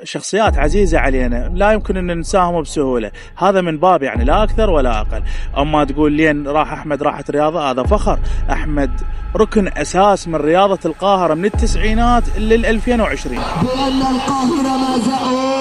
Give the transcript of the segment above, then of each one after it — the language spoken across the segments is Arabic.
شخصيات عزيزة علينا لا يمكن أن ننساهم بسهولة. هذا من باب يعني لا أكثر ولا أقل. أما تقول لين راح أحمد راحت رياضة، هذا فخر. أحمد ركن أساس من رياضة القاهرة من التسعينات لل 2020. بأن القاهرة ما زالوا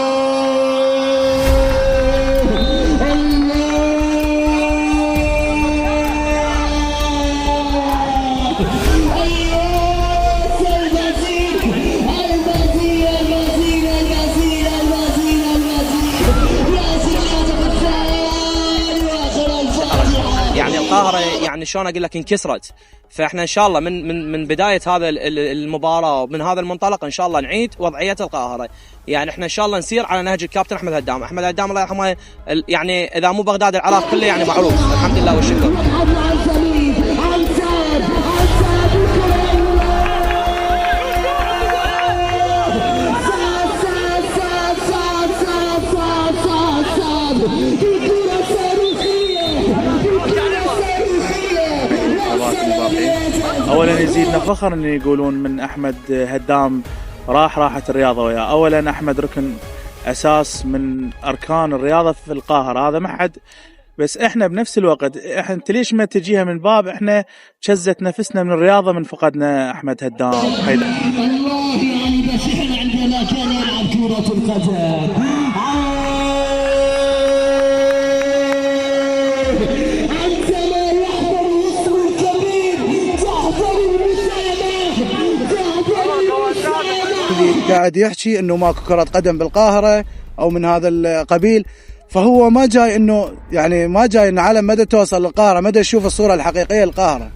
يعني القاهرة يعني شلون اقول لك انكسرت. فاحنا ان شاء الله من بدايه هذا المباراه ومن هذا المنطلق ان شاء الله نعيد وضعيه القاهره. يعني احنا ان شاء الله نسير على نهج الكابتن احمد هدام. احمد هدام الله يرحمه يعني اذا مو بغداد العراق كله يعني معروف، الحمد لله والشكر. اولا يزيدنا فخر ان يقولون من احمد هدام راحت الرياضه وياه. اولا احمد ركن اساس من اركان الرياضه في القاهره، هذا ما حد. بس احنا بنفس الوقت انت ليش ما تجيها من باب احنا شزت نفسنا من الرياضه من فقدنا احمد هدام حيدر. الله يعني بس احنا عندنا كان يلعب كره القدم. قاعد يحكي انه ماكو كرة قدم بالقاهرة او من هذا القبيل، فهو ما جاي انه يعني ما جاي انه على مدى توصل للقاهرة مدى يشوف الصورة الحقيقية للقاهرة.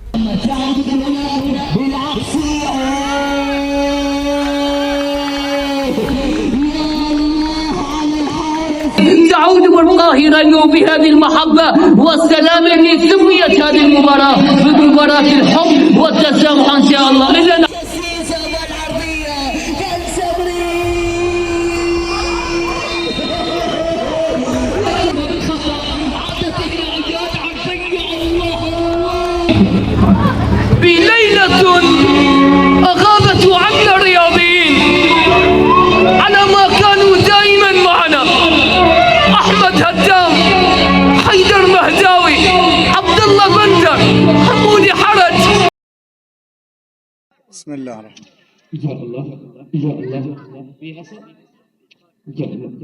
تعود القاهرة اليوم بهذه المحبة والسلام اللي سميت هذه المباراة بمباراة الحب والتسامح ان شاء الله. بليلة أغابت عنا الرياضيين على ما كانوا دائما معنا. أحمد هدام، حيدر مهداوي، عبد الله بندر، حمودي حرج. بسم الله الرحمن الرحيم.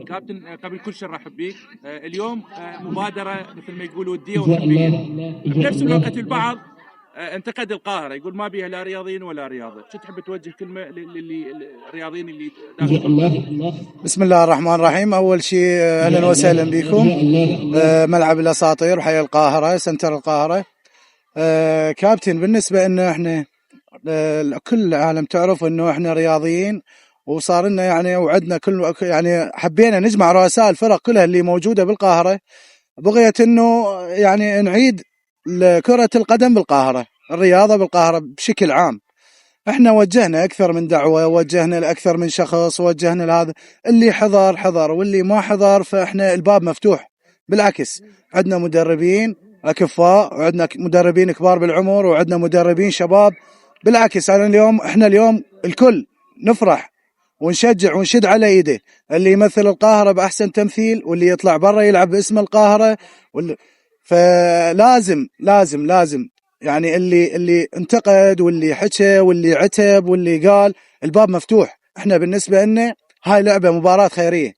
كابتن قبل كل شيء رحب بيك. اليوم مبادرة مثل ما يقولوا ودية وحبية. بنفس الوقت البعض انتقد القاهرة يقول ما بيها لا رياضيين ولا رياضة. شو تحب توجه كلمة للرياضيين اللي داخل؟ بسم الله الرحمن الرحيم. أول شيء أهلا وسهلا بكم. ملعب الأساطير حي القاهرة سنتر القاهرة. كابتن بالنسبة إنه إحنا كل العالم تعرف إنه إحنا رياضيين وصار لنا يعني وعدنا كل يعني حبينا نجمع رؤساء الفرق كلها اللي موجودة بالقاهرة بغية إنه يعني نعيد كرة القدم بالقاهرة، الرياضة بالقاهرة بشكل عام. احنا وجهنا اكثر من دعوة، وجهنا لاكثر من شخص، وجهنا لهذا اللي حضر واللي ما حضر فاحنا الباب مفتوح. بالعكس عندنا مدربين اكفاء وعندنا مدربين كبار بالعمر وعندنا مدربين شباب. بالعكس احنا اليوم الكل نفرح ونشجع ونشد على ايده اللي يمثل القاهرة باحسن تمثيل واللي يطلع برا يلعب باسم القاهرة فلازم لازم يعني اللي انتقد واللي حكى واللي عتب واللي قال الباب مفتوح. احنا بالنسبة لنا هاي لعبة مباراة خيرية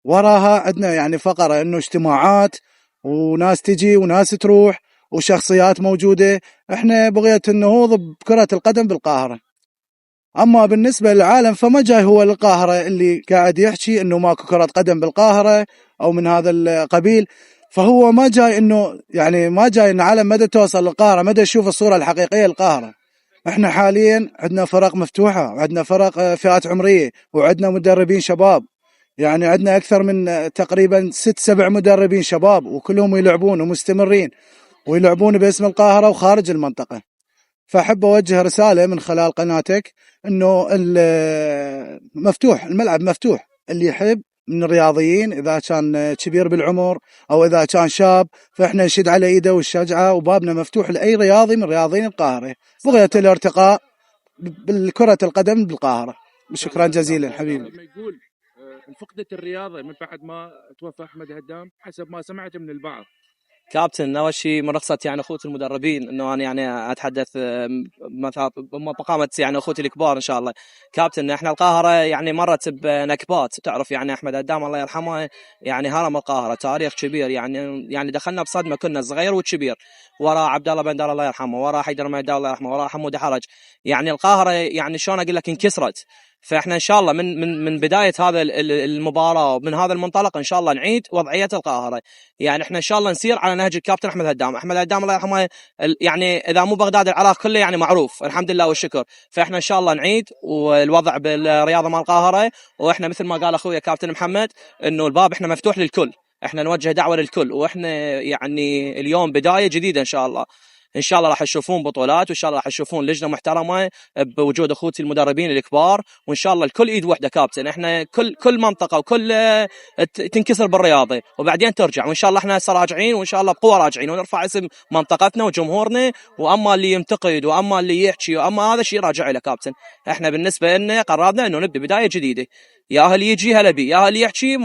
وراها عندنا يعني فقرة انه اجتماعات وناس تجي وناس تروح وشخصيات موجودة. احنا بغية النهوض بكرة القدم بالقاهرة. اما بالنسبة للعالم فما جاي هو للقاهرة اللي قاعد يحكي انه ماكو كرة قدم بالقاهرة او من هذا القبيل، فهو ما جاي انه يعني ما جاي انه على مدى توصل للقاهرة مدى يشوف الصورة الحقيقية للقاهرة. احنا حاليا عندنا فرق مفتوحة وعندنا فرق فئات عمرية وعندنا مدربين شباب. يعني عندنا اكثر من تقريبا 6-7 مدربين شباب وكلهم يلعبون ومستمرين ويلعبون باسم القاهرة وخارج المنطقة. فأحب أوجه رسالة من خلال قناتك إنه مفتوح الملعب مفتوح، اللي يحب من الرياضيين إذا كان كبير بالعمر أو إذا كان شاب فإحنا نشد على إيده والشجعة وبابنا مفتوح لأي رياضي من رياضيين القاهرة بغية الارتقاء بالكرة القدم بالقاهرة. شكرا جزيلا حبيبي. لما يقول فقدت الرياضه من بعد ما توفى احمد هدام حسب ما سمعت من البعض. كابتن اول شيء من رخصه يعني اخوتي المدربين انه انا يعني اتحدث مثلا بقامه يعني اخوتي الكبار ان شاء الله. كابتن احنا القاهره يعني مرت بنكبات، تعرف يعني احمد هدام الله يرحمه يعني هرم القاهره تاريخ كبير، يعني دخلنا بصدمه كنا صغير وكبير، ورا عبد الله بندر الله يرحمه، ورا حيدر ميدان الله يرحمه، ورا حمود حرج. يعني القاهره يعني شلون اقول لك انكسرت. فاحنا ان شاء الله من بدايه هذا المباراه ومن هذا المنطلق ان شاء الله نعيد وضعيه القاهره. يعني احنا ان شاء الله نسير على نهج الكابتن احمد هدام. احمد هدام الله يرحمه يعني اذا مو بغداد العراق كله يعني معروف الحمد لله والشكر. فاحنا ان شاء الله نعيد والوضع بالرياضه مال القاهره، واحنا مثل ما قال اخويا كابتن محمد انه الباب احنا مفتوح للكل، احنا نوجه دعوه للكل، واحنا يعني اليوم بدايه جديده ان شاء الله. ان شاء الله راح تشوفون بطولات، وان شاء الله راح تشوفون لجنه محترمه بوجود اخوتي المدربين الكبار، وان شاء الله الكل ايد واحده كابتن. احنا كل منطقه وكل تنكسر بالرياضه وبعدين ترجع، وان شاء الله احنا هسه راجعين، وان شاء الله بقوه راجعين ونرفع اسم منطقتنا وجمهورنا. واما اللي ينتقد واما اللي يحكي واما هذا شيء راجع له كابتن. احنا بالنسبه لنا قررنا انه نبدا بدايه جديده، يا هل يجي هلا بي، يا هل يحكي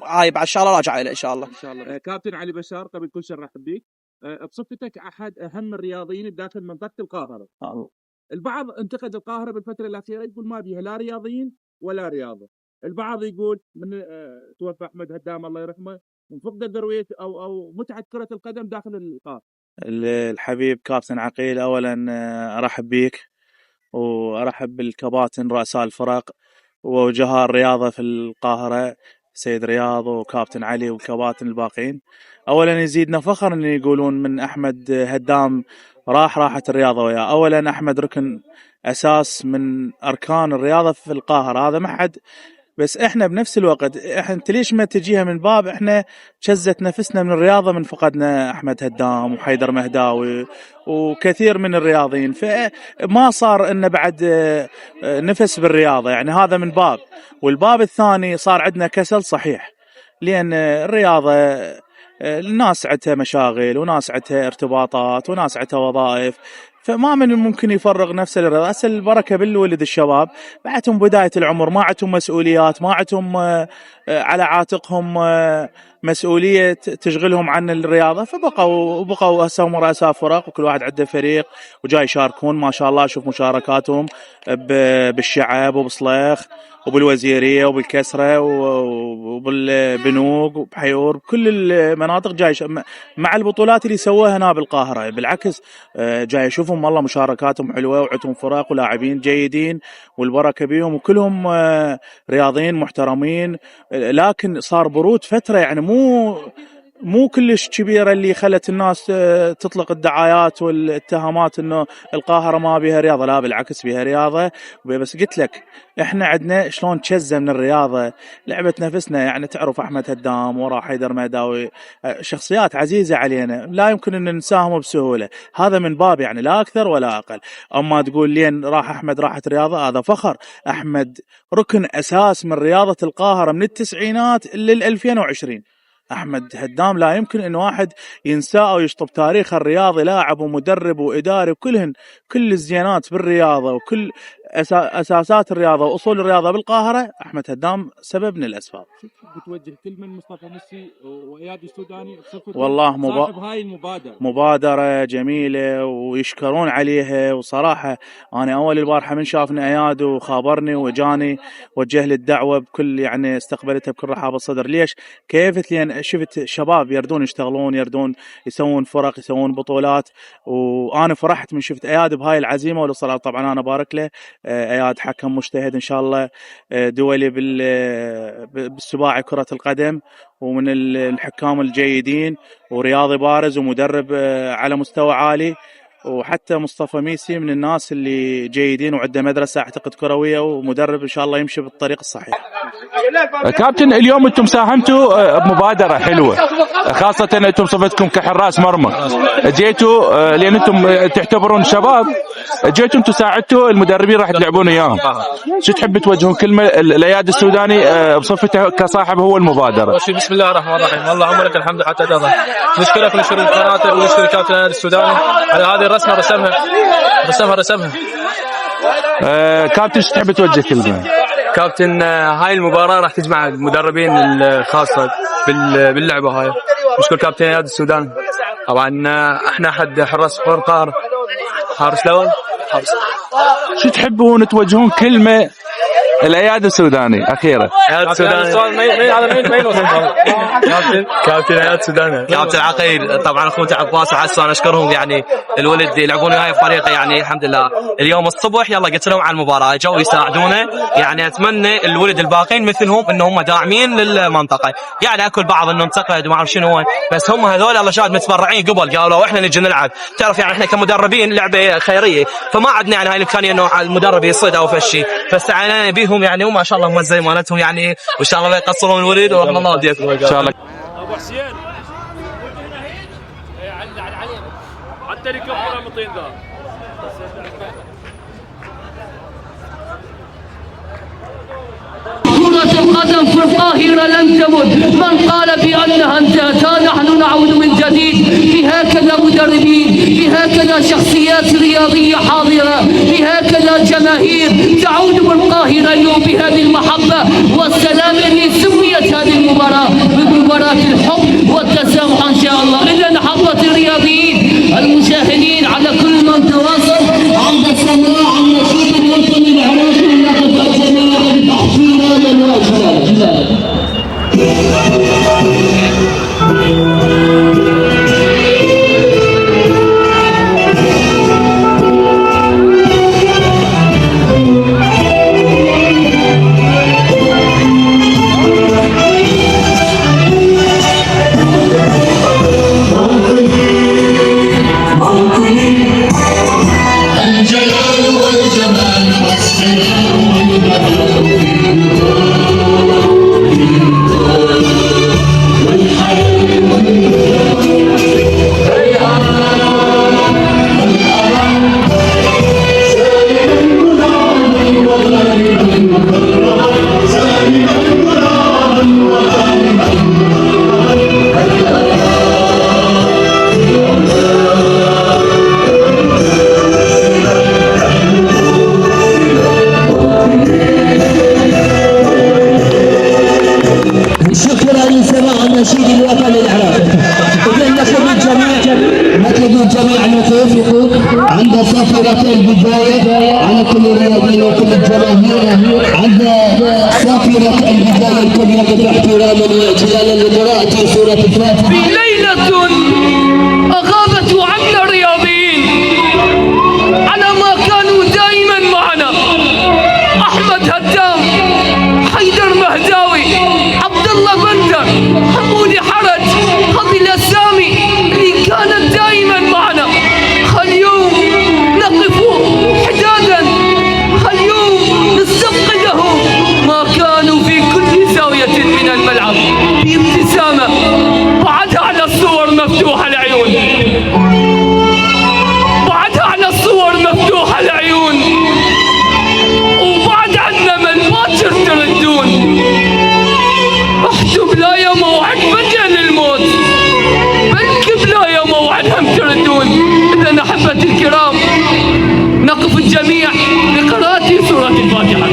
هاي بعد ان شاء الله راجع له ان شاء الله. ان شاء الله. كابتن علي بشار قبل كل شيء نرحب بك بصفتك احد اهم الرياضيين داخل منطقه القاهره. البعض انتقد القاهره بالفتره الاخيره، يقول ما بيها لا رياضيين ولا رياضه. البعض يقول من توفى احمد هدام الله يرحمه من فقد الذرويه او متعه كره القدم داخل القاهره. الحبيب كابتن عقيل، اولا ارحب بيك وارحب بالكباتن رؤساء الفرق ووجهاء الرياضه في القاهره، سيد رياض وكابتن علي والكباتن الباقين. اولا يزيدنا فخر ان يقولون من احمد هدام راحت الرياضه وياه. اولا احمد ركن اساس من اركان الرياضه في القاهره، هذا ما حد. بس احنا بنفس الوقت انت ليش ما تجيها من باب احنا شزت نفسنا من الرياضه من فقدنا احمد هدام وحيدر مهداوي وكثير من الرياضيين، فما صار انه بعد نفس بالرياضه. يعني هذا من باب. والباب الثاني صار عندنا كسل صحيح، لان الرياضه الناس عندها مشاغل وناس عندها ارتباطات وناس عندها وظائف، فما من ممكن يفرغ نفسه للرياضة. هسه البركة بالولد الشباب بعدهم بداية العمر، ما عندهم مسؤوليات، ما عندهم على عاتقهم مسؤولية تشغلهم عن الرياضة، فبقوا هسه هم رؤساء فرق وكل واحد عنده فريق وجاي يشاركون ما شاء الله. شوف مشاركاتهم بالشعب وبصليخ وبالوزيرية وبالكسرة وبالبنوق وبحيور، بكل المناطق جاي مع البطولات اللي سووها هنا بالقاهرة. بالعكس جاي يشوفهم والله مشاركاتهم حلوة وعندهم فرق ولاعبين جيدين والبركة بيهم وكلهم رياضيين محترمين. لكن صار برود فترة، يعني مو كلش كبيرة اللي خلت الناس تطلق الدعايات والاتهامات انه القاهرة ما بيها رياضة. لا بالعكس بيها رياضة. بس قلت لك احنا عندنا شلون تشزة من الرياضة، لعبة نفسنا. يعني تعرف احمد هدام ورا حيدر مهداوي شخصيات عزيزة علينا لا يمكن ان ننساهم بسهولة. هذا من باب يعني لا اكثر ولا اقل. اما تقول لين راح احمد راحت رياضة، هذا فخر. احمد ركن اساس من رياضة القاهرة من التسعينات لل2020. أحمد هدام لا يمكن إن واحد ينساه أو يشطب تاريخ الرياضي، لاعب ومدرب وإداري وكل الزيانات بالرياضة وكل أساسات الرياضة وأصول الرياضة بالقاهرة. أحمد هدام سبب من الأسباب. بتوجه كلمة مصطفى مسي وإياد السوداني والله صاحب هاي المبادرة. مبادرة جميلة ويشكرون عليها. وصراحة أنا أول البارحة من شافني إياد وخابرني وجاني وجه لي الدعوة بكل يعني استقبلتها بكل رحاب الصدر. ليش؟ كيف؟ لأن شفت شباب يردون يشتغلون، يردون يسوون فرق، يسوون بطولات، وأنا فرحت من شفت إياد بهاي العزيمة والصلاة. طبعا أنا بارك له. إياد حكم مجتهد إن شاء الله دولي بالسباعي كرة القدم، ومن الحكام الجيدين ورياضي بارز ومدرب على مستوى عالي. وحتى مصطفى ميسي من الناس اللي جيدين وعنده مدرسة أعتقد كروية ومدرب إن شاء الله يمشي بالطريق الصحيح. كابتن اليوم أنتم ساهمتوا بمبادرة حلوة، خاصة أنتم صفتكم كحراس مرمى، جيتوا لأن أنتم تعتبرون شباب، جيتوا أنتم ساعدتوا المدربين راح تلعبون إياهم. شو تحب توجهون كلمة لإياد السوداني بصفته كصاحب هو المبادرة؟ بسم الله الرحمن الرحيم. اللهم لك الحمد حتى ترضى. نشكرك ونشكر القناة ونشكر كابتن إياد السوداني على هذه الرسمة رسمها. كابتن شو تحب توجه كلمة؟ كابتن هاي المباراة راح تجمع المدربين الخاصة باللعبة هاي. نشكر كابتن اياد السوداني. طبعا احنا احد حراس القاهرة، حارس الاول. شو تحبون توجهون كلمة الاياد السوداني اخيرا؟ اياد السوداني كابتن اياد السوداني، كابتن عقيل، طبعا اخوتي عباس وحسان اشكرهم. يعني الولد يلعبون هاي بطريقه يعني الحمد لله. اليوم الصبح يلا قلت لهم على المباراه جو يساعدونا. يعني اتمنى الولد الباقين مثلهم ان هم داعمين للمنطقه. يعني اكل بعض انه انتقد وما اعرف شنو، بس هم هذول الله شاهد متبرعين قبل قالوا احنا نجي نلعب. تعرف يعني احنا كمدربين لعبه خيريه فما عندنا يعني هاي الامكانيه انه المدرب يصيد او فشي، بس عانينا بيهم يعني وما شاء الله هم زي مالتهم يعني، وان شاء الله يقصرون الولد ورحم الله والديكم ان شاء الله. ابو حسين حتى يكبر مطين ذا. كرة القدم في القاهرة لن تمت. من قال بأنها انتهت نحن نعود من جديد بهكذا مدربين، بهكذا شخصيات رياضية حاضرة، بهكذا جماهير تعود بالقاهرة اليوم بهذه المحبة والسلام اللي سميت هذه المباراة بمباراة الحب والتسامح إن شاء الله. إذا حضرة الرياضيين المشاهدين على كل من تواصل عند السماع النشيد الوطني العراقي نقف الجميع بالتحفير والواجبات. عند صافرة البداية على كل الرياضيين وكل الجماهير، عند صافرة البداية الكل يقف احتراما واجلالا لقراءة سورة الفاتحة. ليلة أغابت عنا الرياضيين على ما كانوا دائما معنا. أحمد هدام، حيدر مهداوي، عبد الله بندر، حمودي حرج، هذه الأسامي اللي كانت دائما معنا. اليوم نقف حدادا، اليوم نستفقدهم ما كانوا في كل زاوية من الملعب بابتسامة. بعدها على الصور مفتوحة العيون، بعدها على الصور مفتوحة العيون، وبعد عنا من ما تردون. احسب لا يا موعد بدل الموت، بلكب لا يا موعد هم تردون. إذا أحبتي الكرام نقف الجميع لقراءة سورة الفاتحة.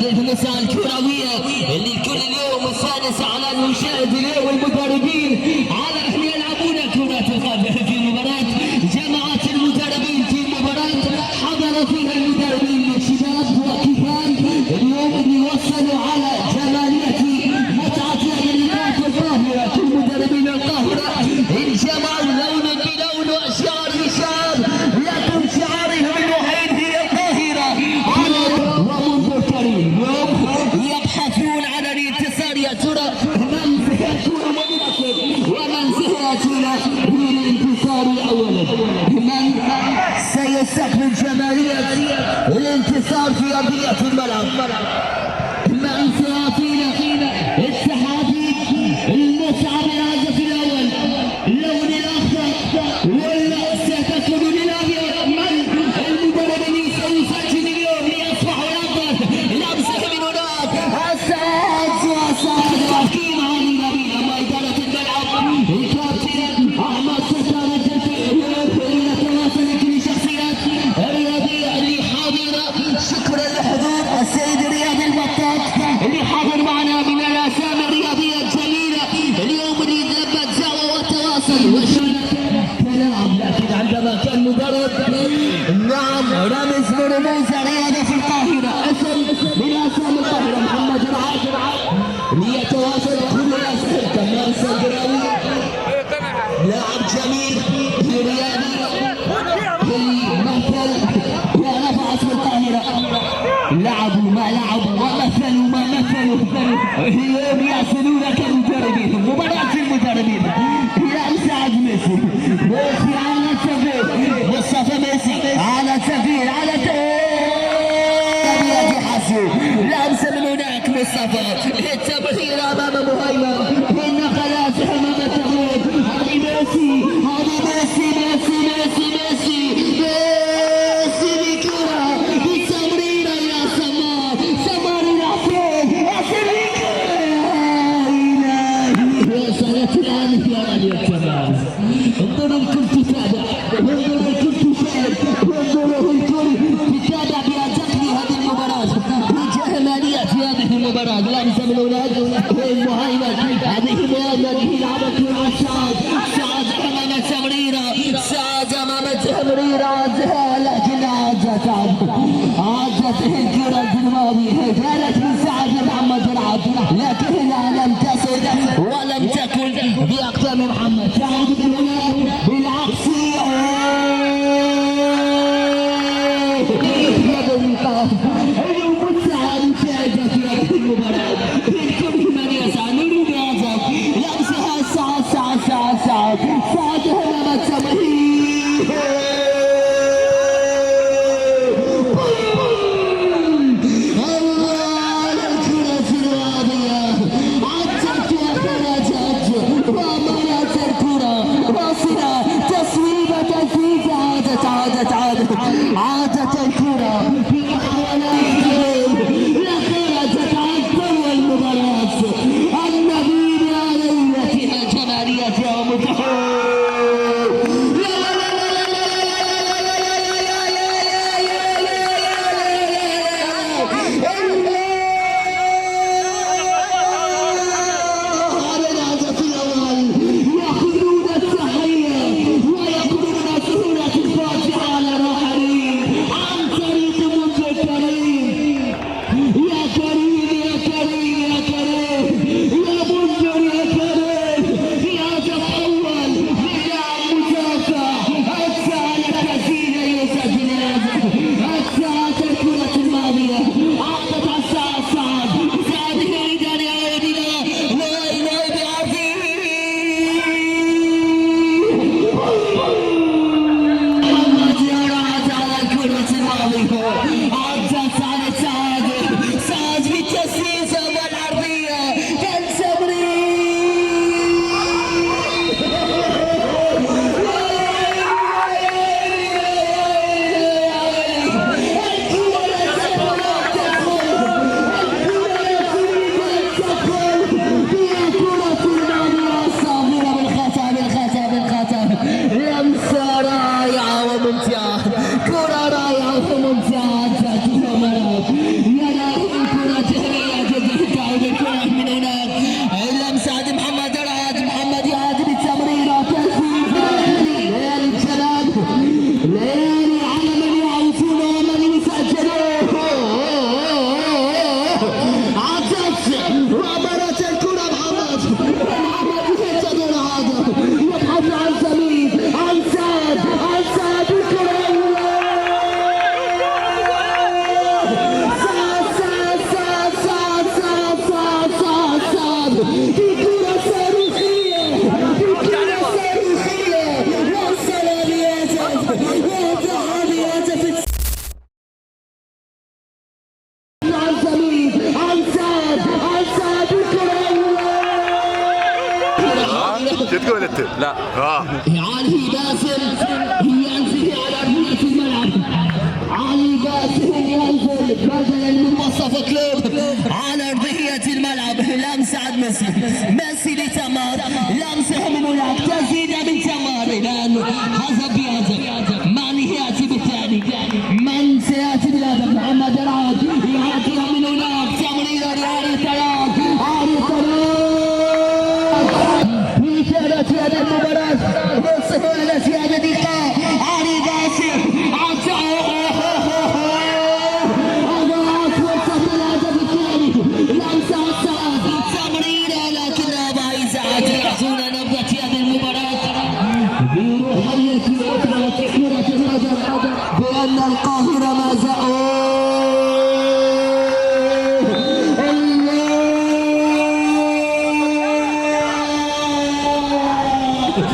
المساء الكروية اللي كل اليوم السادس على المشاهد اليوم والمدربين على أهل يلعبون كرة القدم في مباراة جماعة المدربين في مباراة حضر فيها المدربين الشباب وكفان اليوم اللي وصلوا على جمالية متعة اللقاء في القاهرة. كل مدربين القاهرة انجمعوا لون بلون وأشعار بشعار، لكن شعارهم الوحيد هي القاهرة ومنذ قريب يبحثون عن الانتصار. يا ترى من سيكون منتصر ومن سيكون للانتصار اولا؟ من سيستقبل جمالية الانتصار في ارضية الملعب؟ من سيعطينا اتحاد وصل تلعب، لكن عندما كان مدرب نعم رمز من رموز الرياضة في القاهرة، اسم من اسامي القاهرة محمد العاشر ليتواصل كل الاسئلة. كمال السجراوي لاعب جميل رياضي مثل ورفع اسم القاهرة، لعبوا ما لعبوا ومثلوا ما مثلوا، اليوم يصلون كمدربين. مباراة المدربين هي مساعد ميسي على التغيير، مصطفى ميسي على التغيير على لمسة من هناك مصطفى، التمرير امام مهيمن، النقلات امام التغيير. هذه ميسي هذه ميسي ميسي ميسي ميسي ميسي بكرة بالتمرير يا سمار، سمار العفيف ياسر الهي وصلت الان في راديو التماس. انظروا الكل تتابع، انظروا الكل تشاهد، انظروا الكل تتابع بأدق هذه المباراة، بجمالية في هذه المباراة. لمسة من اولاد المهيمن، هذه مهيمن يلعب الكرة سعد، سعد امام التمريرة، سعد امام التمريرة، لكن عادت الكرة في الماضي، كانت من سعد محمد العبد لكنها لم تصل ولم تكن باقدام محمد. تعود من هنا بالعكس المتعة مشاهدة في هذه المباراة، الكل من يسعى نريد هذا لمسها سعد امام التمرير، الله على الكرة الواضية، عدت وخرجت ومرت الكرة واصلة، تصويبة تسويق، عادت الكرة في محاولات لخرجت عن كل المباراة. النبيل عليها فيها جمالية ومتحول. تقول انت؟ لا علي باسم ينزل على ارضيه الملعب، علي باسم ينزل بدلا من مصطفى كلوب على ارضيه الملعب. لمسه عند ميسي لتمار، لمسه من هناك تسديده من تمار، لانه حسب بيده من ياتي بالثاني، من سياتي بالهدف. محمد العاد يعطيها من هناك، تمريره لعلي طلال، علي طلال في هذه المباراة بسم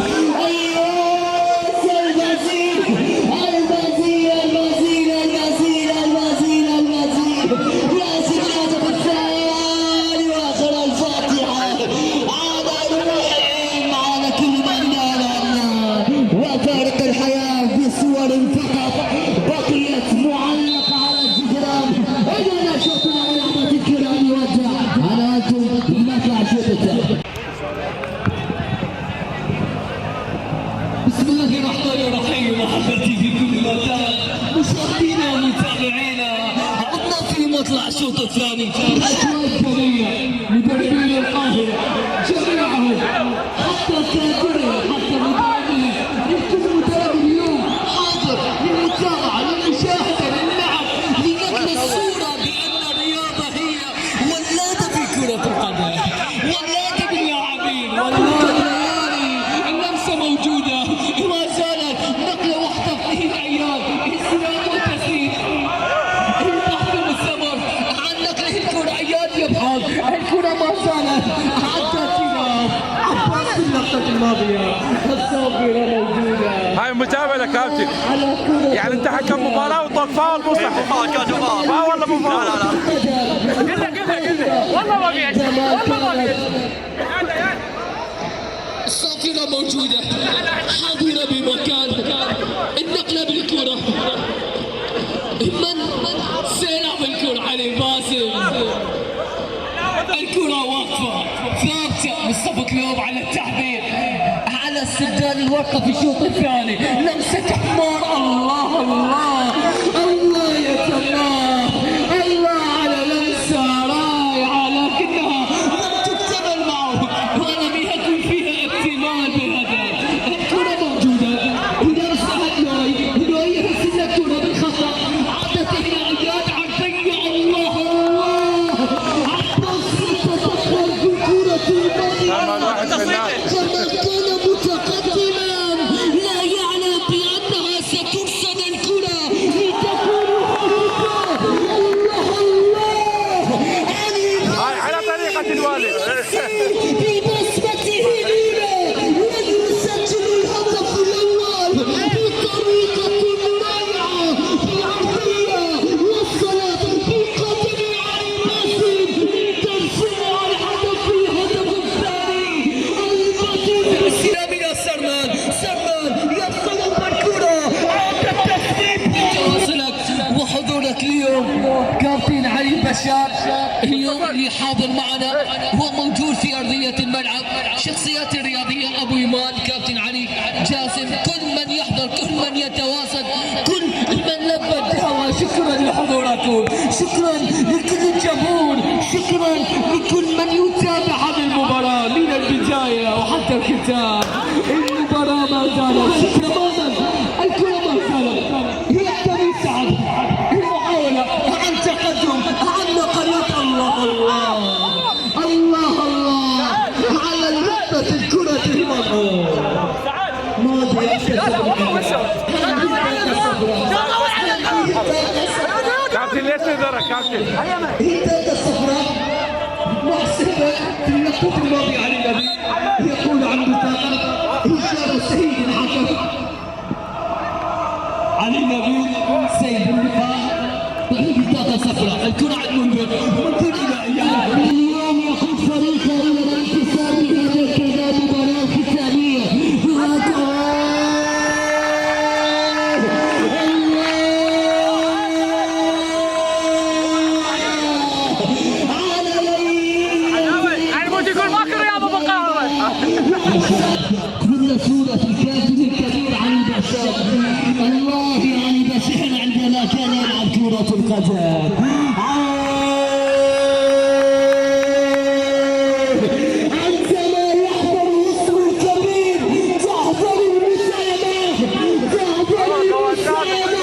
الله الرحمن الرحيم. محبتي في كل مكان، مشاهدينا ومتابعينا، عدنا في مطلع الشوط الثاني. أشواط قوية مدربين القاهرة جميعهم، حتى الكادرين، حتى المدربين، الكل مدرب اليوم حاضر للمتابعة، للمشاهدة، للعب، لنقل الصورة بأن الرياضة هي ولادة في كرة القدم، ولادة باللاعبين، ولادة اللمسة موجودة، ما زالت نقلة واحدة في هذه الأيام، استلام وتسليم، البحث مستمر عن نقله الكرة. أياد يبحث، الكرة ما زالت حتى استلام عباس في اللقطة الماضية، الصافرة موجودة. هاي متابعة كابتن، يعني انت حكم مباراة وطاق فاول مو صح؟ فاول ولا مو فاول؟ قلنا والله ما في والله ما في. الصافرة موجودة حاضرة بمكان النقلة بالكرة. من سيلعب الكرة علي باسم، الكرة واقفة ثابتة. مصطفى كلوب على التحضير، على استبدال الورقة في الشوط الثاني. لمسة حمار، الله الله الله يا تمام، الله على لمسة رائعة، لكنها لم تكتمل معه ولم يكن فيها احتمال بهدف. الكرة موجودة، هنا مساحة لوي يرسل الكرة بالخطأ، عادت إلى أياد عرضية. الله الله عباس يتدخل بالكرة الماضية كما كان متقدما، لا يعلم بأنها سترسل الكرة لتكون خطأ. الله الله هاي على طريقة الوالد ببصمته الأولى ويسجل الهدف الأول بطريقة رائعة، بعرضية وصلت بقدم علي باسم لترسل الهدف الثاني. البديل باستلام إلى سرمان يصل بالكرة، عاد التسديد. تواصلك وحضورك اليوم كابتن علي بشار، اليوم اللي حاضر معنا هو موجود في أرضية الملعب. شخصيات الرياضية أبو إيمان، كابتن علي، جاسم، كل من يحضر، كل من يتواصل، كل من لبى الدعوة. شكرا لحضوركم، شكرا لكل الجمهور، شكرا لكل من يتابع هذه المباراة من البداية وحتى الختام. المباراة ما زالت تماما، الكرة ما زالت هي التمييز عن المحاولة عن تقدم، عن نقلات. الله الله الله الله على لعبة الكرة المرأة. كابتن ليش تذرك كابتن؟ هداية الصفراء محسبة في اللقطة الماضية على النبي، يقول عن بطاقة إشارة سيد الحكم علي النبي سيد اللقاء بطاقة صفراء. الكرة عند منذر إلى إياه. اليوم يقود فريقه إلى الانتصار بهذا المباراة الختامية. كل صورة الكاتب الكبير علي بشار. الله علي بشار عندما كان يلعب كرة القدم. عندما يحضر اسم الكبير تحضر المساهمة، تحضر المساهمة.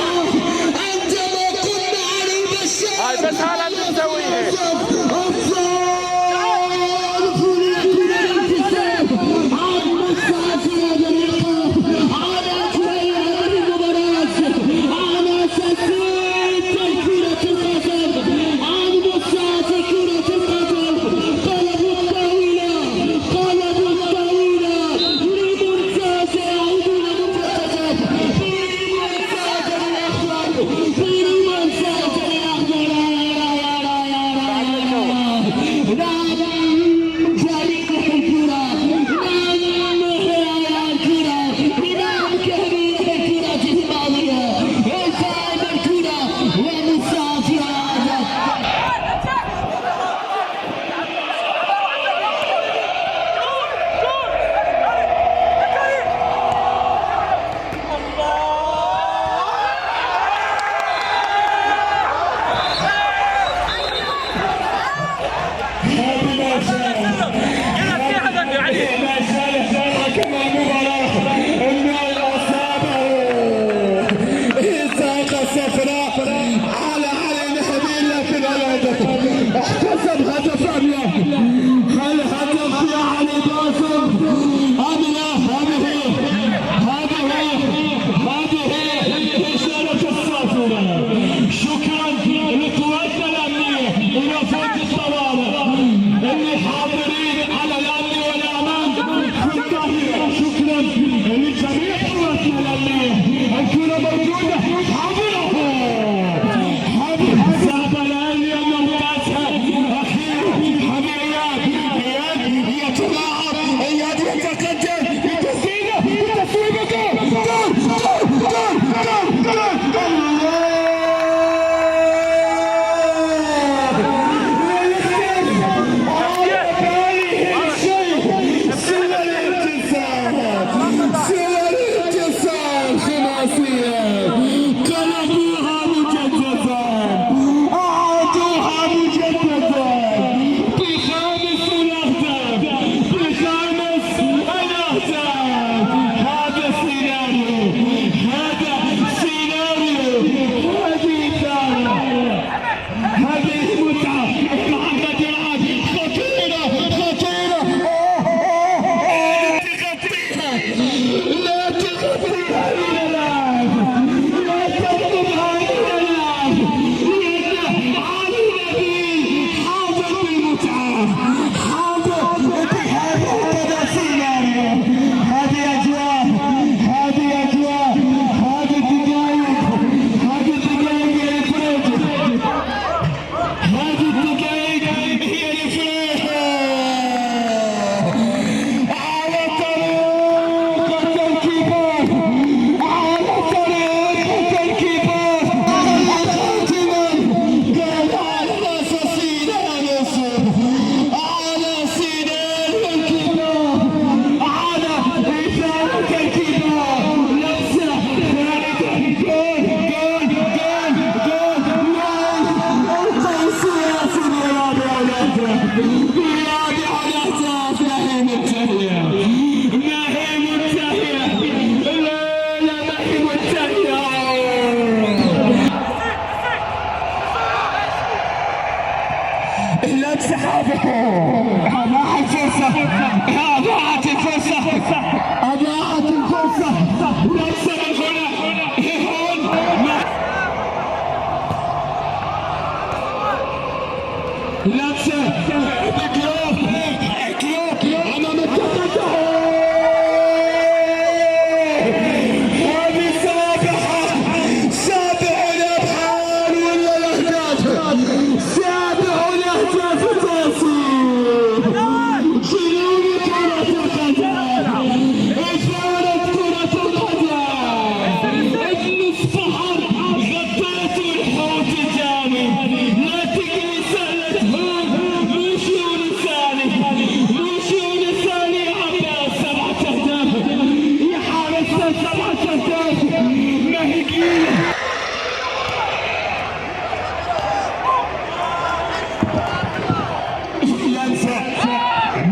عندما قلنا علي بشار هاي بس هلا نسويها. على القاهرة. شكرا لجميع حراسنا الأمنية. الكرة موجودة. حاضرة. صعب الآن لأنه فاتها أخيرا. حبيب إياد يتلاعب. إياد يتقدم بتسديده بتصويبه.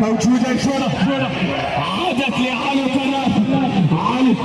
موجودة الكرة عادت لعلي طرف. علي